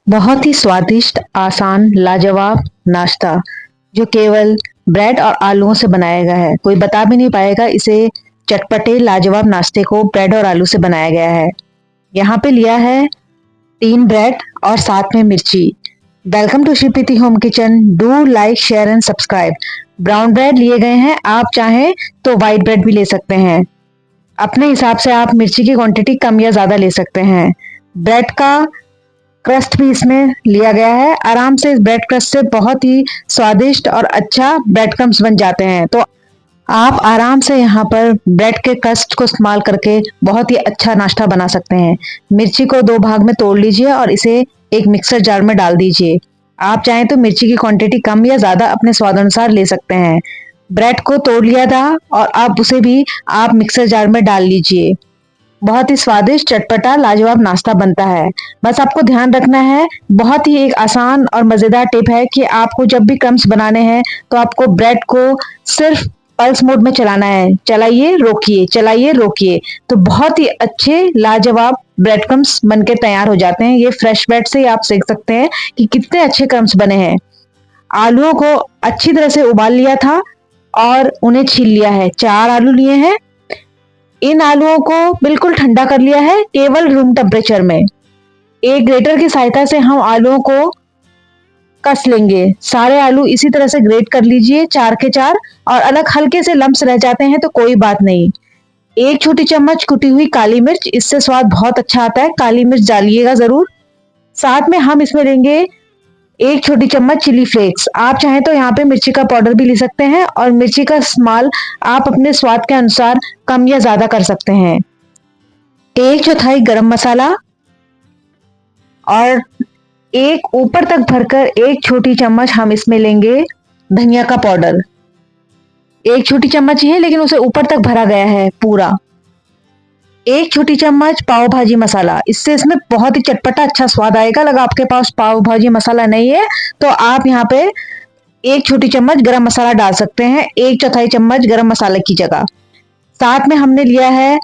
बहुत ही स्वादिष्ट, आसान, लाजवाब नाश्ता जो केवल ब्रेड और आलूओं से बनाया गया है। कोई बता भी नहीं पाएगा इसे चटपटे लाजवाब नाश्ते को ब्रेड और आलू से बनाया गया है। यहाँ पे लिया है 3 ब्रेड और साथ में मिर्ची। Welcome to Shri Priti home kitchen. Do like, share and subscribe. Brown bread लिए गए हैं, आप चाहें तो व्हाइट ब्रेड भी ले सकते हैं। अपने हिसाब से आप मिर्ची की क्वांटिटी कम या ज़्यादा ले सकते हैं। ब्रेड का क्रस्ट भी इसमें लिया गया है। आराम से इस ब्रेड क्रस्ट से बहुत ही स्वादिष्ट और अच्छा ब्रेड क्रम्स बन जाते हैं। तो आप आराम से यहाँ पर ब्रेड के क्रस्ट को इस्तेमाल करके बहुत ही अच्छा नाश्ता बना सकते हैं। मिर्ची को 2 भाग में तोड़ लीजिए और इसे एक मिक्सर जार में डाल दीजिए। आप चाहें तो मिर्ची की क्वांटिटी कम या ज्यादा अपने स्वाद अनुसार ले सकते हैं। ब्रेड को तोड़ लिया था और अब उसे भी आप मिक्सर जार में डाल लीजिए। बहुत ही स्वादिष्ट, चटपटा, लाजवाब नाश्ता बनता है। बस आपको ध्यान रखना है, बहुत ही एक आसान और मजेदार टिप है कि आपको जब भी क्रम्स बनाने हैं तो आपको ब्रेड को सिर्फ पल्स मोड में चलाना है। चलाइए रोकिए, चलाइए रोकिए, तो बहुत ही अच्छे लाजवाब ब्रेड क्रम्स बनके तैयार हो जाते हैं। ये फ्रेश ब्रेड से ही आप सीख सकते हैं कि कितने अच्छे क्रम्स बने हैं। आलूओं को अच्छी तरह से उबाल लिया था और उन्हें छील लिया है। 4 आलू लिए हैं। इन आलूओं को बिल्कुल ठंडा कर लिया है, केवल रूम टेम्परेचर में। एक ग्रेटर की सहायता से हम आलूओं को कस लेंगे। सारे आलू इसी तरह से ग्रेट कर लीजिए, 4 के 4। और अलग हल्के से लम्स रह जाते हैं तो कोई बात नहीं। 1 छोटी चम्मच कुटी हुई काली मिर्च, इससे स्वाद बहुत अच्छा आता है। काली मिर्च डालिएगा जरूर। साथ में हम इसमें लेंगे 1 छोटी चम्मच चिली फ्लेक्स। आप चाहें तो यहाँ पे मिर्ची का पाउडर भी ले सकते हैं और मिर्ची का इस्तेमाल आप अपने स्वाद के अनुसार कम या ज्यादा कर सकते हैं। 1/4 गरम मसाला और एक ऊपर तक भरकर 1 छोटी चम्मच हम इसमें लेंगे धनिया का पाउडर। 1 छोटी चम्मच ही है लेकिन उसे ऊपर तक भरा गया है पूरा। 1 छोटी चम्मच पाव भाजी मसाला, इससे इसमें बहुत ही चटपटा अच्छा स्वाद आएगा। अगर आपके पास पाव भाजी मसाला नहीं है तो आप यहाँ पे 1 छोटी चम्मच गरम मसाला डाल सकते हैं, 1/4 चम्मच गरम मसाले की जगह। साथ में हमने लिया है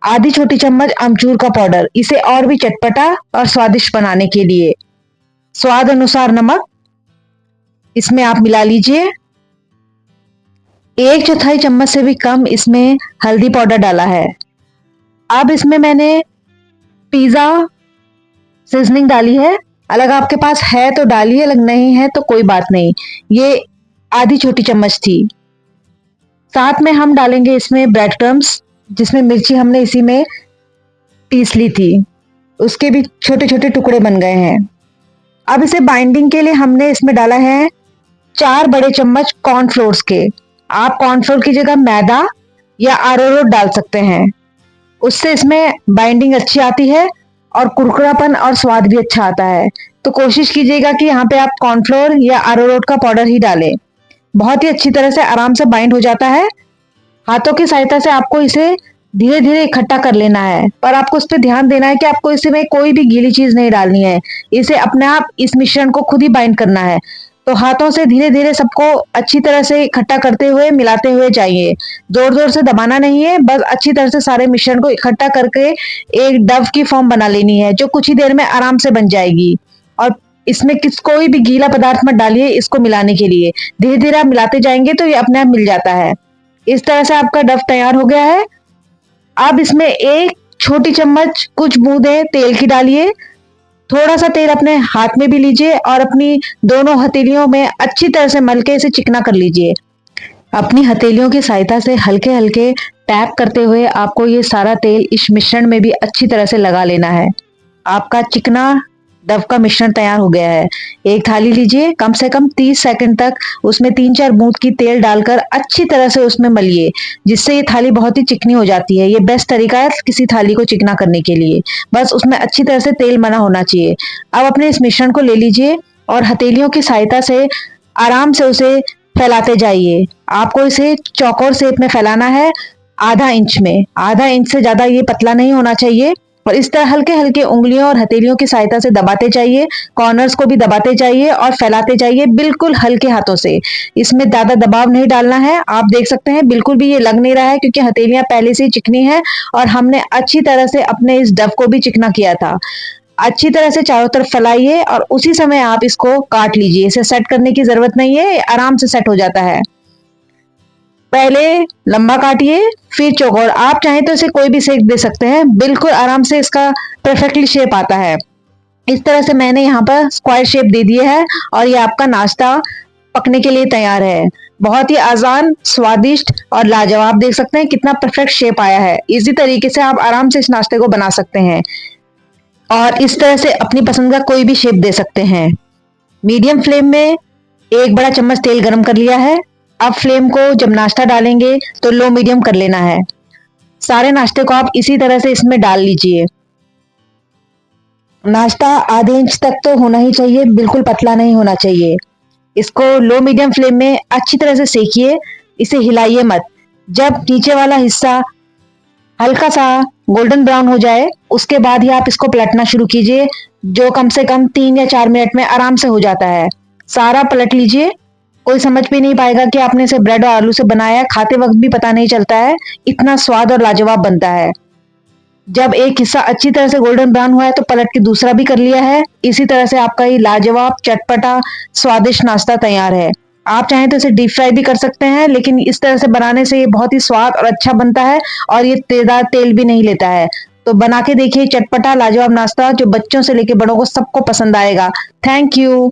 आधी छोटी चम्मच अमचूर का पाउडर, इसे और भी चटपटा और स्वादिष्ट बनाने के लिए। स्वाद अनुसार नमक इसमें आप मिला लीजिए। 1/4 चम्मच से भी कम इसमें हल्दी पाउडर डाला है। अब इसमें मैंने पिज्जा सीजनिंग डाली है। अगर आपके पास है तो डालिए, अगर नहीं है तो कोई बात नहीं। ये आधी छोटी चम्मच थी। साथ में हम डालेंगे इसमें ब्रेड क्रम्स, जिसमें मिर्ची हमने इसी में पीस ली थी, उसके भी छोटे छोटे टुकड़े बन गए हैं। अब इसे बाइंडिंग के लिए हमने इसमें डाला है 4 बड़े चम्मच कॉर्नफ्लोर्स के। आप कॉर्नफ्लोर की जगह मैदा या अरारोट डाल सकते हैं, उससे इसमें बाइंडिंग अच्छी आती है और कुरकुरापन और स्वाद भी अच्छा आता है। तो कोशिश कीजिएगा कि यहाँ पे आप कॉर्नफ्लोर या अरारोट का पाउडर ही डालें। बहुत ही अच्छी तरह से आराम से बाइंड हो जाता है। हाथों की सहायता से आपको इसे धीरे धीरे इकट्ठा कर लेना है, पर आपको इस पे ध्यान देना है कि आपको इसमें कोई भी गीली चीज नहीं डालनी है। इसे अपने आप इस मिश्रण को खुद ही बाइंड करना है। तो हाथों से धीरे धीरे सबको अच्छी तरह से इकट्ठा करते हुए, मिलाते हुए जाइए। जोर जोर से दबाना नहीं है, बस अच्छी तरह से सारे मिश्रण को इकट्ठा करके एक डव की फॉर्म बना लेनी है, जो कुछ ही देर में आराम से बन जाएगी। और इसमें कोई भी गीला पदार्थ मत डालिए इसको मिलाने के लिए। धीरे धीरे आप मिलाते जाएंगे तो ये अपने आप मिल जाता है। इस तरह से आपका डव तैयार हो गया है। अब इसमें 1 छोटी चम्मच कुछ बूंदे तेल की डालिए। थोड़ा सा तेल अपने हाथ में भी लीजिए और अपनी दोनों हथेलियों में अच्छी तरह से मल के इसे चिकना कर लीजिए। अपनी हथेलियों की सहायता से हल्के हल्के टैप करते हुए आपको ये सारा तेल इस मिश्रण में भी अच्छी तरह से लगा लेना है। आपका चिकना डव का मिश्रण तैयार हो गया है। एक थाली लीजिए, कम से कम 30 सेकंड तक उसमें 3-4 बूंद की तेल डालकर अच्छी तरह से उसमें मलिए, जिससे ये थाली बहुत ही चिकनी हो जाती है। ये बेस्ट तरीका है किसी थाली को चिकना करने के लिए। बस उसमें अच्छी तरह से तेल मना होना चाहिए। अब अपने इस मिश्रण को ले लीजिए और हथेलियों की सहायता से आराम से उसे फैलाते जाइए। आपको इसे चौकोर शेप में फैलाना है, आधा इंच में। आधा इंच से ज्यादा ये पतला नहीं होना चाहिए। और इस तरह हल्के हल्के उंगलियों और हथेलियों की सहायता से दबाते जाइए। कॉर्नर्स को भी दबाते जाइए और फैलाते जाइए, बिल्कुल हल्के हाथों से। इसमें ज्यादा दबाव नहीं डालना है। आप देख सकते हैं बिल्कुल भी ये लग नहीं रहा है, क्योंकि हथेलियां पहले से ही चिकनी है और हमने अच्छी तरह से अपने इस डव को भी चिकना किया था। अच्छी तरह से चारों तरफ फैलाइए और उसी समय आप इसको काट लीजिए। इसे सेट करने की जरूरत नहीं है, आराम से सेट हो जाता है। पहले लंबा काटिए, फिर चौकोर। आप चाहें तो इसे कोई भी शेप दे सकते हैं, बिल्कुल आराम से इसका परफेक्टली शेप आता है। इस तरह से मैंने यहाँ पर स्क्वायर शेप दे दिया है और ये आपका नाश्ता पकने के लिए तैयार है। बहुत ही आसान, स्वादिष्ट और लाजवाब। देख सकते हैं कितना परफेक्ट शेप आया है। इसी तरीके से आप आराम से इस नाश्ते को बना सकते हैं और इस तरह से अपनी पसंद का कोई भी शेप दे सकते हैं। मीडियम फ्लेम में 1 बड़ा चम्मच तेल गरम कर लिया है। अब फ्लेम को जब नाश्ता डालेंगे तो लो मीडियम कर लेना है। सारे नाश्ते को आप इसी तरह से इसमें डाल लीजिए। नाश्ता आधे इंच तक तो होना ही चाहिए, बिल्कुल पतला नहीं होना चाहिए। इसको लो मीडियम फ्लेम में अच्छी तरह से सेकिए, इसे हिलाइए मत। जब नीचे वाला हिस्सा हल्का सा गोल्डन ब्राउन हो जाए उसके बाद ही आप इसको पलटना शुरू कीजिए, जो कम से कम 3 या 4 मिनट में आराम से हो जाता है। सारा पलट लीजिए। कोई समझ भी नहीं पाएगा कि आपने इसे ब्रेड और आलू से बनाया है, खाते वक्त भी पता नहीं चलता है। इतना स्वाद और लाजवाब बनता है। जब एक हिस्सा अच्छी तरह से गोल्डन ब्राउन हुआ है तो पलट के दूसरा भी कर लिया है। इसी तरह से आपका ये लाजवाब, चटपटा, स्वादिष्ट नाश्ता तैयार है। आप चाहें तो इसे डीप फ्राई भी कर सकते हैं, लेकिन इस तरह से बनाने से ये बहुत ही स्वाद और अच्छा बनता है और ये तेज़दार तेल भी नहीं लेता है। तो बना के देखिए, चटपटा लाजवाब नाश्ता जो बच्चों से लेके बड़ों को सबको पसंद आएगा। Thank you.